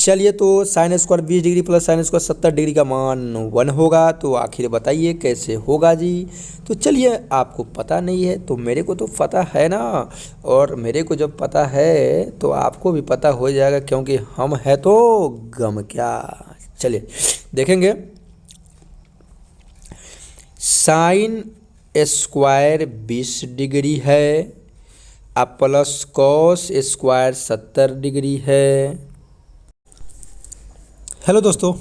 चलिए, तो sine square 20 degree plus sine square 70 degree का मान 1 होगा। तो आखिर बताइए कैसे होगा जी। तो चलिए, आपको पता नहीं है तो मेरे को तो पता है ना, और मेरे को जब पता है तो आपको भी पता हो जाएगा, क्योंकि हम है तो गम क्या। चलिए देखेंगे। साइन स्क्वायर 20 डिग्री है, अब प्लस कॉस स्क्वायर 70 डिग्री है। हेलो दोस्तों,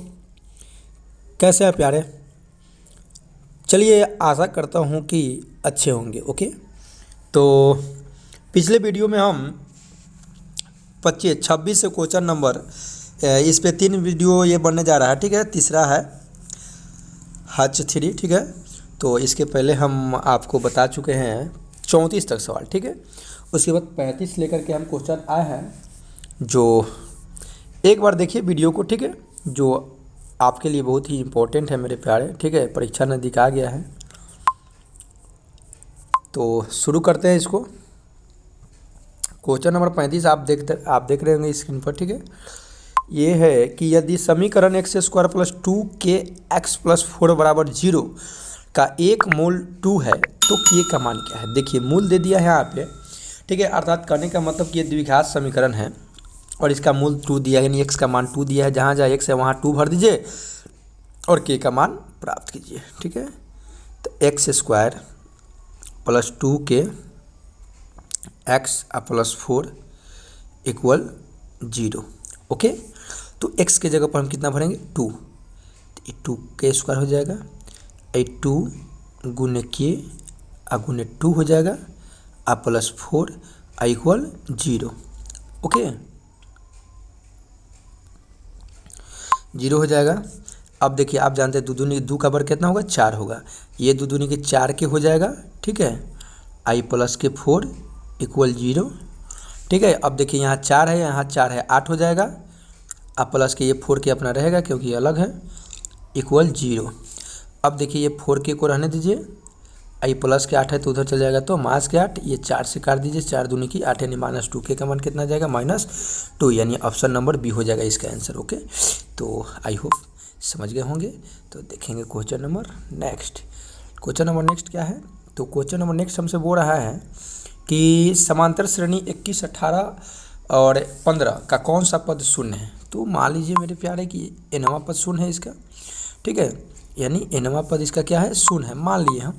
कैसे हैं प्यारे। चलिए, आशा करता हूँ कि अच्छे होंगे। ओके, तो पिछले वीडियो में हम 26 से क्वेश्चन नंबर, इस पे 3 वीडियो ये बनने जा रहा है। ठीक है, तीसरा है H3। ठीक है, तो इसके पहले हम आपको बता चुके हैं 34 तक सवाल। ठीक है, उसके बाद 35 लेकर के हम क्वेश्चन आए हैं, जो एक बार देखिए वीडियो को। ठीक है, जो आपके लिए बहुत ही इम्पोर्टेंट है मेरे प्यारे। ठीक है, परीक्षा नज़दीक आ गया है, तो शुरू करते हैं इसको। क्वेश्चन नंबर 35 आप देख रहे होंगे स्क्रीन पर। ठीक है, ये है कि यदि समीकरण x square plus 2 x plus 4 बराबर 0 का एक मूल 2 है तो के का मान क्या है। देखिए, मूल दे दिया है यहाँ पे। ठीक है, अर्थात कहने का मतलब कि ये द्विघात समीकरण है और इसका मूल 2 दिया है, यानी एक्स का मान 2 दिया है। जहाँ जहाँ एक्स है वहाँ 2 भर दीजिए और के का मान प्राप्त कीजिए। ठीक है, तो x square plus 2 x plus 4 equal 0। Okay, तो एक्स के जगह पर हम कितना भरेंगे 2, तो 2 के स्क्वायर हो जाएगा, 2 गुने के गुने 2 हो जाएगा, प्लस 4 इक्वल 0। ओके, 0 हो जाएगा। अब देखिए, आप जानते हैं दो दूनी 2 का वर्ग कितना होगा 4 होगा, ये दो दूनी के 4 के हो जाएगा। ठीक है, आई प्लस के 4 इक्वल 0। ठीक है, अब देखिए यहाँ 4 है, यहाँ 4 है, 8 हो जाएगा। अब प्लस के ये 4 के अपना रहेगा क्योंकि ये अलग है, इक्वल 0। अब देखिए ये 4 के को रहने दीजिए, आई प्लस के 8 है तो उधर चल जाएगा, तो माइनस के 8, ये 4 से काट दीजिए, 4 दूनी की 8 यानी -2 के का मान कितना जाएगा -2, यानी ऑप्शन नंबर बी हो जाएगा इसका आंसर। ओके, तो आई होप समझ गए होंगे। तो देखेंगे question number next. Question number next क्या है, तो क्वेश्चन नंबर नेक्स्ट हमसे बोल रहा है कि समांतर श्रेणी 21, 18 और 15 का कौन सा पद शून्य है। तो मान लीजिए मेरे प्यारे कि nवां पद शून्य है इसका। ठीक है, यानी nवां पद इसका क्या है शून्य है, मान लिए हम।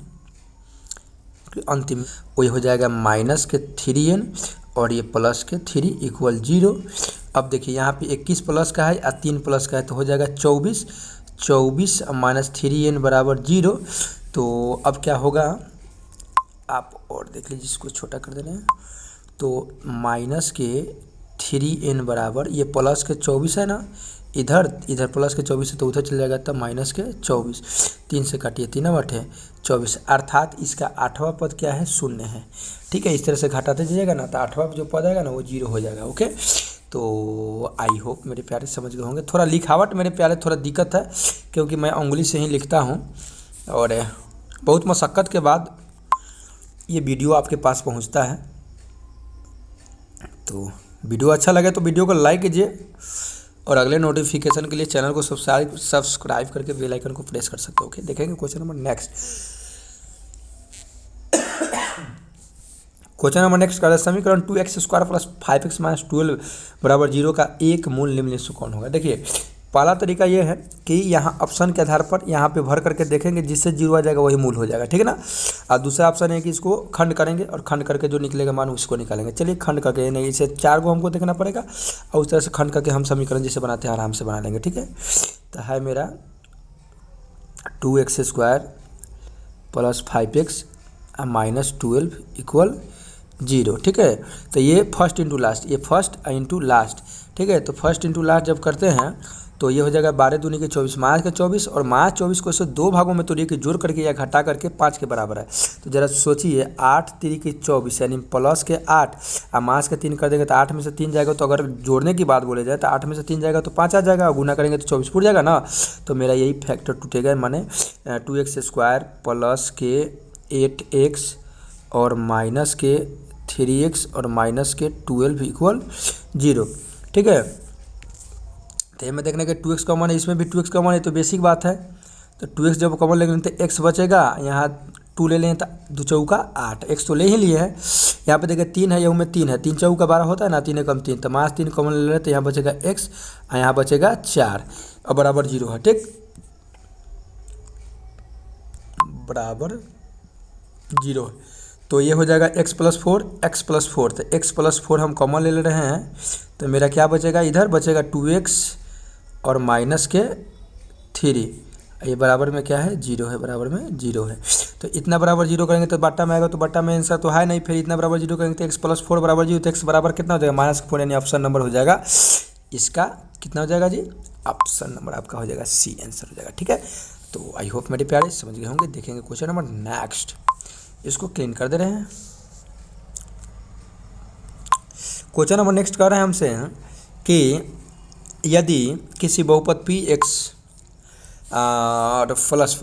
अंतिम वही हो जाएगा -3n और ये प्लस के 3 इक्वल 0। अब देखिए यहाँ पे 21 प्लस का है और 3 प्लस का है तो हो जाएगा 24 -3n बराबर 0। तो अब क्या होगा, आप और देख लीजिए, इसको छोटा कर दे रहे हैं। तो -3n बराबर ये प्लस के 24 है ना, इधर प्लस के 24 है तो उधर चल जाएगा, तब -24। 3 से काटिए, 3 8 है 24, अर्थात इसका 8वां पद क्या है शून्य है। ठीक है, इस तरह से घटाते जाइएगा ना तो 8वां जो पद आएगा ना वो 0 हो जाएगा। ओके, तो आई होप मेरे प्यारे समझ गए होंगे। थोड़ा लिखावट मेरे प्यारे थोड़ा दिक्कत है, क्योंकि मैं उंगली से ही लिखता हूँ और बहुत मशक्क़त के बाद ये वीडियो आपके पास पहुँचता है। तो वीडियो अच्छा लगे तो वीडियो को लाइक कीजिए और अगले नोटिफिकेशन के लिए चैनल को सब्सक्राइब करके बेल आइकन को प्रेस कर सकते हो। ओके, देखेंगे question number next. Question number next का समीकरण 2x square plus 5x minus 12 बराबर 0 का एक मूल निम्नलिखित से कौन होगा। देखिए, पहला तरीका ये है कि यहाँ ऑप्शन के आधार पर यहाँ पे भर करके देखेंगे, जिससे 0 आ जाएगा वही मूल हो जाएगा। ठीक है ना। और दूसरा ऑप्शन है कि इसको खंड करेंगे और खंड करके जो निकलेगा मान उसको निकालेंगे। चलिए खंड करके, नहीं इसे 4 को हमको देखना पड़ेगा और उस तरह से खंड करके हम समीकरण जैसे बनाते हैं आराम से बना लेंगे। ठीक है, तो है मेरा 2x square plus 5x minus 12 equal 0। ठीक है, तो ये फर्स्ट इंटू लास्ट, ये फर्स्ट इंटू लास्ट। ठीक है, तो फर्स्ट इंटू लास्ट जब करते हैं तो ये हो जाएगा 12 दूनी के 24 माइनस के 24, और माइनस 24 को इसे 2 भागों में तोड़िए कि जोड़ करके या घटा करके 5 के बराबर है। तो जरा सोचिए, 8 3 के 24 यानी प्लस के 8 और माइनस के 3 कर देंगे तो 8 में से 3 जाएगा। तो अगर जोड़ने की बात बोले जाए तो 8 में से 3 जाएगा तो 5 आ जाएगा, और गुना करेंगे तो 24 फुट जाएगा ना। तो मेरा यही फैक्टर टूटेगा, माने 2x स्क्वायर प्लस के 8x और माइनस के 3x और माइनस के 12 इक्वल 0। ठीक है, तो में देखने के 2x कॉमन है, इसमें भी 2x कॉमन है, तो बेसिक बात है। तो 2x जब कॉमन ले लें तो x बचेगा, यहाँ 2 ले लें तो 2 चौका 8, x तो ले ही लिए है। यहाँ पे देखिए 3 है, यहू में 3 है, 3 चौका 12 होता है ना, 3 कम 3, तो मास 3 कॉमन ले लें तो यहाँ बचेगा x और यहाँ बचेगा 4 और बराबर 0 है, ठीक, बराबर 0। तो ये हो जाएगा x + 4, x + 4, तो x + 4 हम कॉमन ले रहे हैं, तो मेरा क्या बचेगा, इधर बचेगा 2x और माइनस के 3, ये बराबर में क्या है, 0 है, बराबर में 0 है। तो इतना बराबर 0 करेंगे तो बट्टा में आएगा, तो बट्टा में आंसर तो है नहीं, फिर इतना बराबर 0 करेंगे तो x + 4 बराबर 0, तो x बराबर कितना हो जाएगा, -4, यानी ऑप्शन नंबर हो जाएगा इसका कितना हो जाएगा जी, ऑप्शन नंबर आपका हो जाएगा सी आंसर हो जाएगा, ठीक है। तो आई होप मेरे प्यारे समझ गए होंगे। देखेंगे क्वेश्चन नंबर नेक्स्ट, इसको क्लीन कर दे रहे हैं। क्वेश्चन नंबर नेक्स्ट कह रहे हैं हमसे कि यदि किसी बहुपद पी एक्स और प्लस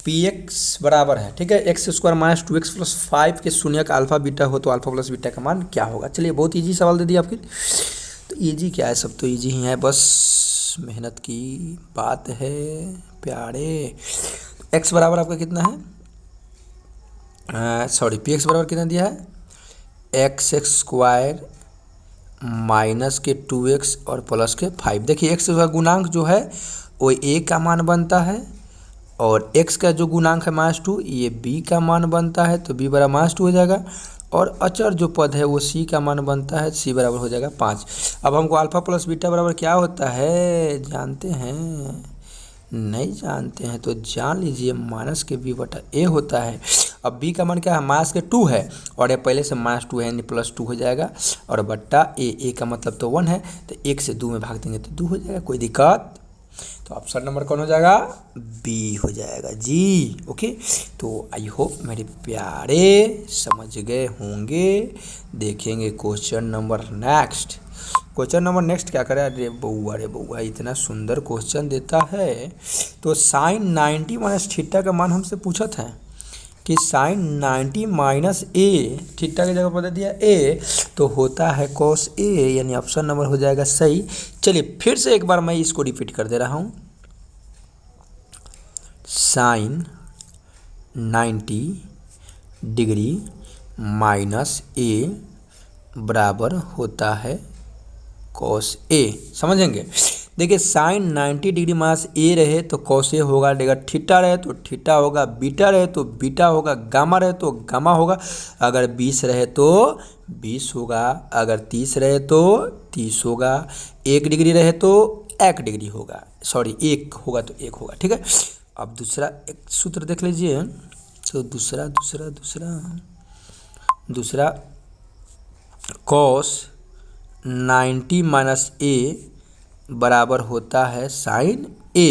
पी एक्स बराबर है, ठीक है, x² - 2x + 5 के शून्यक अल्फा बीटा हो तो अल्फा + बीटा का मान क्या होगा। चलिए बहुत इजी सवाल दे दिया आपके, तो इजी क्या है, सब तो इजी ही है, बस मेहनत की बात है प्यारे। x बराबर आपका कितना है, सॉरी पी एक्स बराबर कितना दिया है, x² माइनस के 2x और प्लस के 5। देखिए x का गुणांक जो है वो a का मान बनता है, और x का जो गुणांक है -2 ये b का मान बनता है, तो b बराबर -2 हो जाएगा, और अचर जो पद है वो c का मान बनता है, c बराबर हो जाएगा 5। अब हमको अल्फा + बीटा बराबर क्या होता है जानते हैं, नहीं जानते हैं तो जान लीजिए, -b/a होता है। अब b का मान क्या है, -2 है, और ये पहले से -2 है यानी +2 हो जाएगा, और बट्टा a का मतलब तो 1 है, तो 1 से 2 में भाग देंगे तो 2 हो जाएगा, कोई दिक्कत। तो ऑप्शन नंबर कौन हो जाएगा, बी हो जाएगा जी, ओके। तो आई होप मेरे प्यारे समझ गए होंगे। देखेंगे question number next. Question number next क्या करे, अरे बउआ इतना सुंदर क्वेश्चन देता है। तो sin 90 - थीटा का मान हमसे पूछा था कि sin 90 - a, थीटा की जगह पर दे दिया a, तो होता है cos a, यानी ऑप्शन नंबर हो जाएगा सही। चलिए फिर से एक बार मैं इसको रिपीट कर दे रहा हूँ, sin 90 डिग्री माइनस a बराबर होता है cos a, समझेंगे। देखिए sin 90 डिग्री माइनस a रहे तो cos a होगा, अगर थीटा रहे तो थीटा होगा, बीटा रहे तो बीटा होगा, गामा रहे तो गामा होगा, अगर 20 रहे तो 20 होगा, अगर 30 रहे तो 30 होगा, 1 डिग्री रहे तो 1 डिग्री होगा, सॉरी 1 होगा तो 1 होगा, ठीक है। अब दूसरा एक सूत्र देख लीजिए, तो दूसरा cos 90 - a बराबर होता है sin a,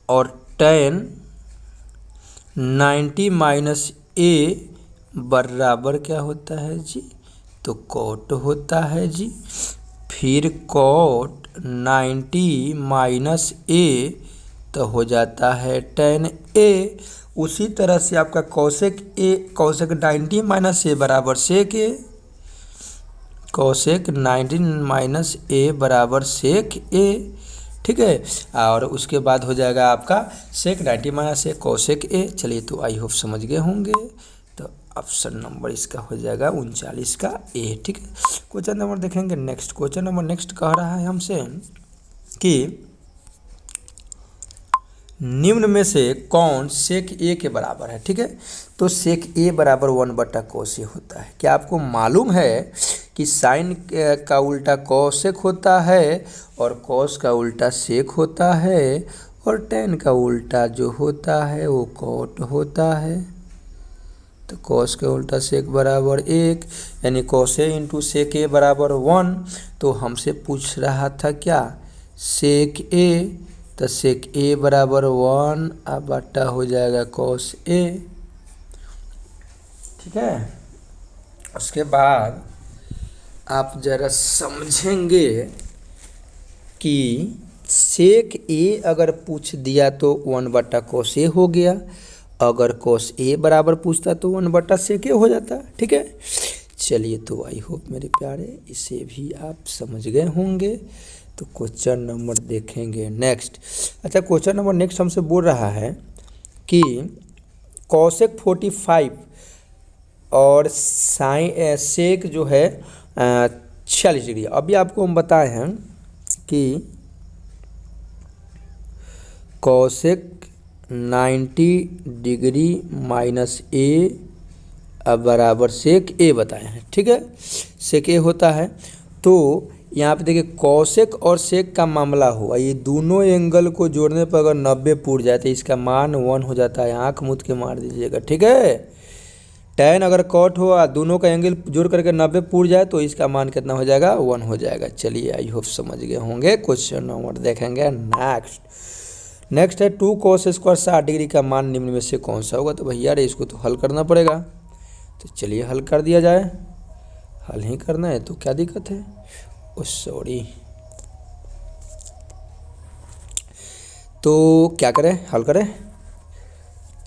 और tan 90 - a बराबर क्या होता है जी, तो cot होता है जी। फिर cot 90 - a तो हो जाता है tan a। उसी तरह से आपका cosec 90 - a बराबर sec a, cosec 90 - a बराबर sec a, ठीक है। और उसके बाद हो जाएगा आपका sec 90 - a cosec a। चलिए तो आई होप समझ गए होंगे। तो ऑप्शन नंबर इसका हो जाएगा 39 का a, ठीक है। क्वेश्चन नंबर देखेंगे नेक्स्ट। क्वेश्चन नंबर नेक्स्ट कह रहा है हमसे कि निम्न में से कौन sec a के बराबर है, ठीक है। तो sec a बराबर 1/cos a होता है। क्या आपको मालूम है कि साइन का उल्टा cosec होता है, और cos का उल्टा sec होता है, और tan का उल्टा जो होता है वो cot होता है। तो cos का उल्टा sec बराबर 1, यानी cos a × sec a बराबर 1। तो हमसे पूछ रहा था क्या, sec a, तो sec a बराबर 1 अब बटा हो जाएगा cos a, ठीक है। उसके बाद आप जरा समझेंगे कि sec a अगर पूछ दिया तो 1/cos a हो गया, अगर cos a बराबर पूछता तो 1/sec a हो जाता, ठीक है। चलिए तो आई होप मेरे प्यारे इसे भी आप समझ गए होंगे। तो क्वेश्चन नंबर देखेंगे नेक्स्ट। अच्छा, क्वेश्चन नंबर नेक्स्ट हमसे बोल रहा है कि कॉसेक 45 और साइन सेक जो है 46 डिग्री। अभी आपको हम बताए हैं कि कॉसेक 90 डिग्री माइनस ए बराबर सेक ए बताए हैं, ठीक है। सेक ए होता है तो यहाँ पे देखिए कॉसेक और सेक का मामला हुआ, ये दोनों एंगल को जोड़ने पर अगर 90 पूर जाए तो इसका मान 1 हो जाता है। आँख मूंद के मार दीजिएगा, ठीक है। tan अगर कॉट हो दोनों का एंगल जोड़ करके 90 पूर जाए तो इसका मान कितना हो जाएगा, 1 हो जाएगा। चलिए आई होप समझ गए होंगे। क्वेश्चन नंबर देखेंगे नेक्स्ट है 2 cos स्क्वायर 60 डिग्री का मान निम्न में से कौन सा होगा। तो भैया रे इसको तो हल करना पड़ेगा, तो चलिए हल कर दिया जाए। हल ही करना है तो क्या दिक्कत है। ओ सॉरी, तो क्या करें, हल करें।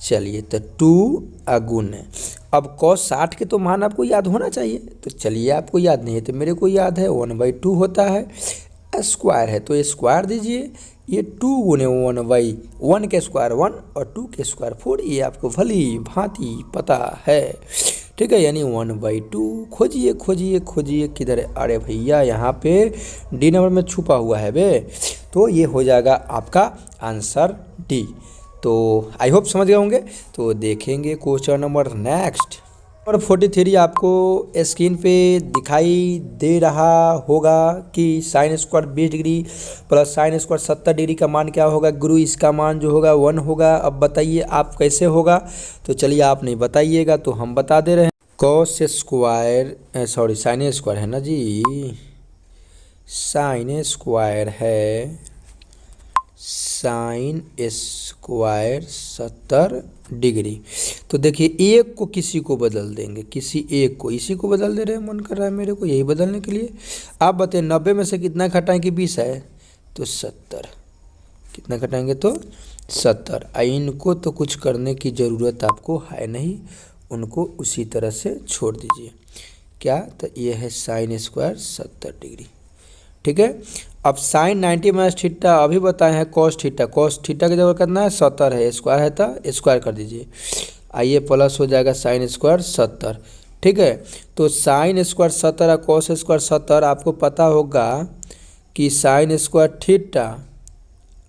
चलिए तो 2 अगुण है। अब cos 60 के तो मान आपको याद होना चाहिए, तो चलिए आपको याद नहीं है तो मेरे को याद है 1/2 होता है। स्क्वायर है तो स्क्वायर दीजिए, ये 2 गुने 1/1 के स्क्वायर 1 और 2 के स्क्वायर 4, ये आपको भली भांति पता है, ठीक है। यानी 1/2 खोजिए खोजिए खोजिए किधर है। अरे भैया यहाँ पे डी नंबर में छुपा हुआ है बे, तो ये हो जाएगा आपका आंसर डी। तो आई होप समझ गए होंगे। तो देखेंगे क्वेश्चन नंबर नेक्स्ट। और 43 आपको स्क्रीन पे दिखाई दे रहा होगा कि sine square 20 degree plus sine square 70 degree का मान क्या होगा। गुरु इसका मान जो होगा 1 होगा। अब बताइए आप कैसे होगा। तो चलिए आप नहीं बताइएगा तो हम बता दे रहे हैं। Cos square sorry sine square है ना जी, साइन स्क्वायर है, साइन स्क्वायर 70 डिग्री। तो देखिए एक को किसी को बदल देंगे, किसी एक को, इसी को बदल दे रहे हैं, मन कर रहा है मेरे को यही बदलने के लिए। आप बताइए 90 में से कितना घटाएं कि 20 है, तो 70। कितना घटाएंगे तो 70। इनको तो कुछ करने की ज़रूरत आपको है नहीं, उनको उसी तरह से छोड़ दीजिए। क्या, तो ये है साइन स्क्वायर 70 डिग्री, ठीक है। अब साइन 90 माइनस थीटा अभी बताए हैं कॉस थीटा, कॉस थीटा की जगह करना है 70 है, स्क्वायर है तो स्क्वायर कर दीजिए। आइए प्लस हो जाएगा साइन स्क्वायर 70, ठीक है। तो साइन स्क्वायर 70 और कॉस स्क्वायर 70 आपको पता होगा कि साइन स्क्वायर थीटा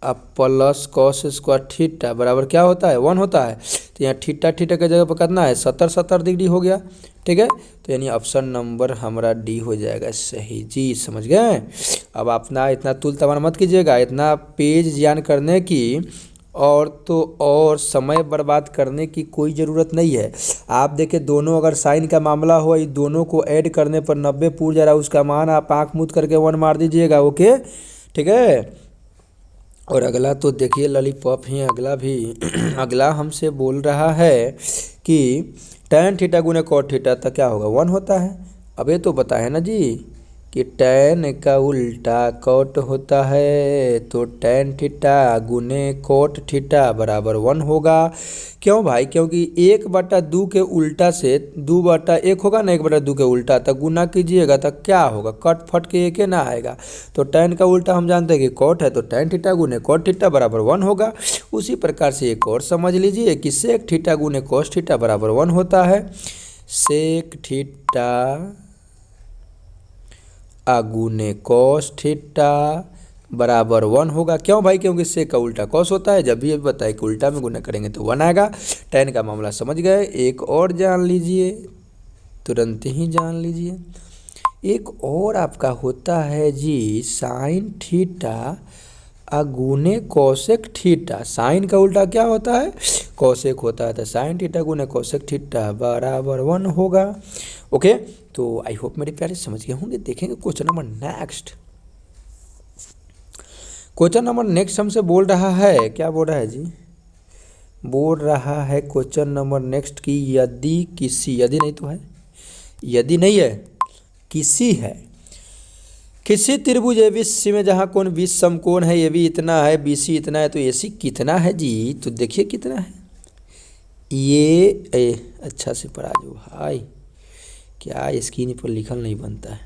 अब प्लस कॉस स्क्वायर थीटा बराबर क्या होता है, 1 होता है। तो यहाँ थीटा थीटा की जगह पर करना है 70 डिग्री हो गया, ठीक है। तो यानी ऑप्शन नंबर हमारा डी हो जाएगा सही जी, समझ गए। अब अपना इतना तुल तमाम मत कीजिएगा, इतना पेज ज्ञान करने की और समय बर्बाद करने की कोई ज़रूरत नहीं है। आप देखिए दोनों अगर साइन का मामला हो, ये दोनों को ऐड करने पर 90 पूर जा रहा है, उसका मान आप आँख मूंद करके 1 मार दीजिएगा, ओके, ठीक है। और अगला तो देखिए लॉलीपॉप ही अगला भी अगला हमसे बोल रहा है कि tan थीटा गुने कॉट थीटा तो क्या होगा, 1 होता है। अब ये तो पता है ना जी कि tan का उल्टा कॉट होता है, तो tan थीटा गुने कॉट थीटा बराबर 1 होगा। क्यों भाई, क्योंकि 1/2 के उल्टा से 2/1 होगा ना, 1/2 के उल्टा, तो गुना कीजिएगा तो क्या होगा, कट फट के एक ना आएगा। तो tan का उल्टा हम जानते हैं कि कॉट है, तो tan थीटा गुने कॉट थीटा बराबर 1 होगा। उसी प्रकार से एक और समझ लीजिए कि सेक थीटा गुने कॉस थीटा बराबर 1 होता है। सेक थीटा गुने कॉस थीटा बराबर 1 होगा। क्यों भाई, क्योंकि सेक का उल्टा कॉस होता है। जब भी अभी बताए कि उल्टा में गुना करेंगे तो 1 आएगा। tan का मामला समझ गए। एक और जान लीजिए, तुरंत ही जान लीजिए। एक और आपका होता है जी साइन थीटा गुने कोसेक थीटा। साइन का उल्टा क्या होता है, कोसेक होता है, तो साइन थीटा गुने कोसेक थीटा बराबर 1 होगा, ओके। तो आई होप मेरे प्यारे समझ गए होंगे। देखेंगे question number next. Question number next हमसे बोल रहा है, क्या बोल रहा है जी, बोल रहा है क्वेश्चन नंबर नेक्स्ट की यदि किसी, यदि नहीं तो है, यदि नहीं है किसी है, किसी त्रिभुज एबीसी में जहाँ कोण 20 समकोण है, ये भी इतना है, बीसी इतना है, तो एसी कितना है जी। तो देखिए कितना है ये अच्छा से पढ़ा जो भाई, क्या स्क्रीन पर लिखल नहीं बनता है,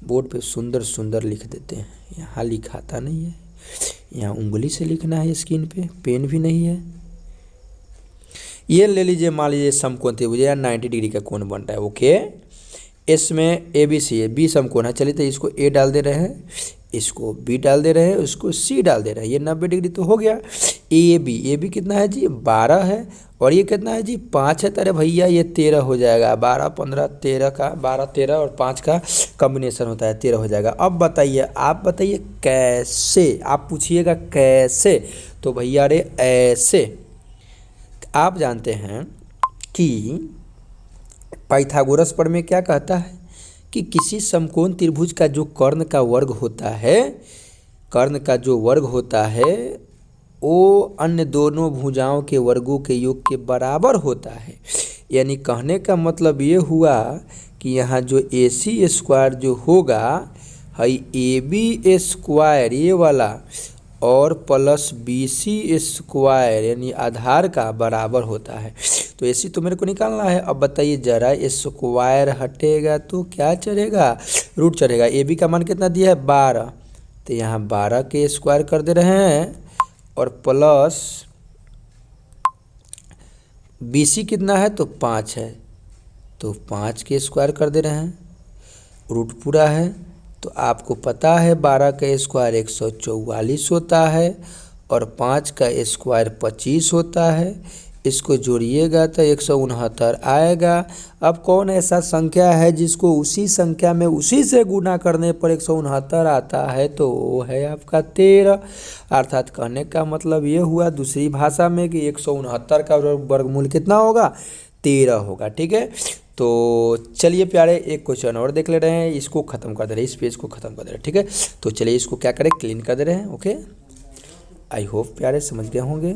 बोर्ड पे सुंदर सुंदर लिख देते हैं, यहाँ लिखाता नहीं है, यहाँ उंगली से लिखना है स्क्रीन पे, पेन भी नहीं है। ये ले लीजिए, मान लीजिए समकोण त्रिभुज या 90 डिग्री का कोण बन रहा है। ओके, इसमें ए बी सी है, बी समकोण है, चलिए तो इसको ए डाल दे रहे हैं, इसको बी डाल दे रहे हैं, इसको सी डाल दे रहे हैं, ये 90 डिग्री तो हो गया। ए बी कितना है जी 12 है, और ये कितना है जी 5 है। अरे भैया ये 13 हो जाएगा, 12 15 13 का 12 13 और 5 का कॉम्बिनेशन होता है 13 हो जाएगा। अब बताइए, आप बताइए कैसे, आप पूछिएगा कैसे, तो भैया रे ऐसे। आप जानते हैं कि पाइथागोरस प्रमेय क्या कहता है कि किसी समकोण त्रिभुज का जो कर्ण का वर्ग होता है, कर्ण का जो वर्ग होता है वो अन्य दोनों भुजाओं के वर्गों के योग के बराबर होता है। यानी कहने का मतलब ये हुआ कि यहाँ जो ए सी स्क्वायर जो होगा है ए बी स्क्वायर ये वाला और प्लस बी सी स्क्वायर यानी आधार का बराबर होता है। तो ए सी तो मेरे को निकालना है। अब बताइए जरा, स्क्वायर हटेगा तो क्या चढ़ेगा, रूट चढ़ेगा। ए बी का मान कितना दिया है 12, तो यहाँ 12 के स्क्वायर कर दे रहे हैं और प्लस बी सी कितना है तो 5 है, तो 5 के स्क्वायर कर दे रहे हैं, रूट पूरा है। तो आपको पता है 12 का स्क्वायर 144 होता है और 5 का स्क्वायर 25 होता है। इसको जोड़िएगा तो 169 आएगा। अब कौन ऐसा संख्या है जिसको उसी संख्या में उसी से गुना करने पर 169 आता है, तो वो है आपका 13। अर्थात कहने का मतलब ये हुआ दूसरी भाषा में कि 169 का वर्गमूल कितना होगा 13 होगा। ठीक है, तो चलिए प्यारे एक क्वेश्चन और देख ले रहे हैं, इसको ख़त्म कर दे रहे हैं, इस पेज को ख़त्म कर दे रहे हैं। ठीक है, तो चलिए इसको क्या करें क्लीन कर दे रहे हैं। ओके, आई होप प्यारे समझ गए होंगे।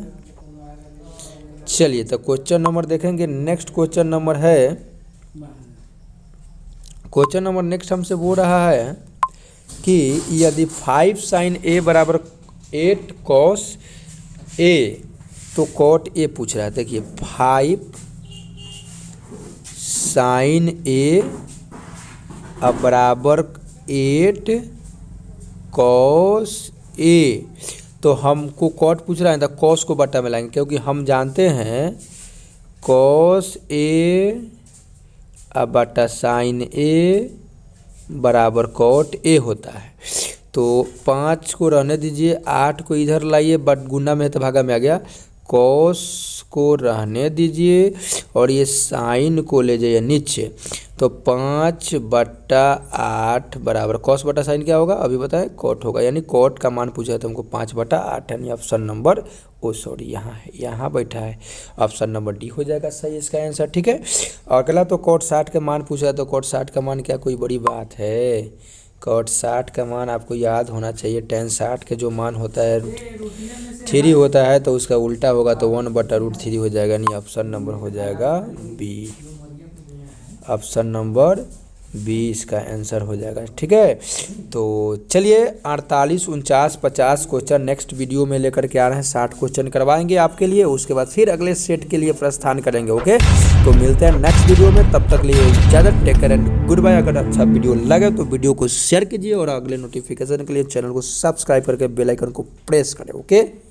चलिए तो क्वेश्चन नंबर देखेंगे। नेक्स्ट क्वेश्चन नंबर है, क्वेश्चन नंबर नेक्स्ट हमसे बोल रहा है कि यदि 5 sin a बराबर 8 cos a, तो cot a पूछ रहा है। देखिए 5 sin a अब बराबर 8 cos a, तो हमको कॉट पूछ रहा है तो कॉस को बटा में लाएंगे, क्योंकि हम जानते हैं कॉस ए अब बटा साइन ए बराबर कॉट ए होता है। तो 5 को रहने दीजिए, 8 को इधर लाइए, बट गुना में तो भागा में आ गया, कॉस को रहने दीजिए और ये साइन को ले जाइए नीचे। तो 5/8 बराबर कॉस बटा साइन क्या होगा अभी बताएं, कॉट होगा। यानी कॉट का मान पूछा है तो हमको 5/8, यानी ऑप्शन नंबर यहाँ है, यहाँ बैठा है, ऑप्शन नंबर डी हो जाएगा सही इसका आंसर। ठीक है, और अगला तो कॉट 60 का मान पूछा है, तो कॉट 60 का मान क्या कोई बड़ी बात है। कॉट 60 का मान आपको याद होना चाहिए, tan 60 के जो मान होता है √3 होता है, तो उसका उल्टा होगा तो 1/√3 हो जाएगा। यानी ऑप्शन नंबर हो जाएगा बी, ऑप्शन नंबर बी इसका आंसर हो जाएगा। ठीक है, तो चलिए 48, 49, 50 क्वेश्चन नेक्स्ट वीडियो में लेकर के आ रहे हैं। 60 क्वेश्चन करवाएंगे आपके लिए, उसके बाद फिर अगले सेट के लिए प्रस्थान करेंगे। ओके, तो मिलते हैं नेक्स्ट वीडियो में, तब तक लिए इजाज़त, take care and good bye. अगर अच्छा वीडियो लगे तो वीडियो को शेयर कीजिए और अगले नोटिफिकेशन के लिए चैनल को सब्सक्राइब करके बेल आइकन को प्रेस करें। ओके।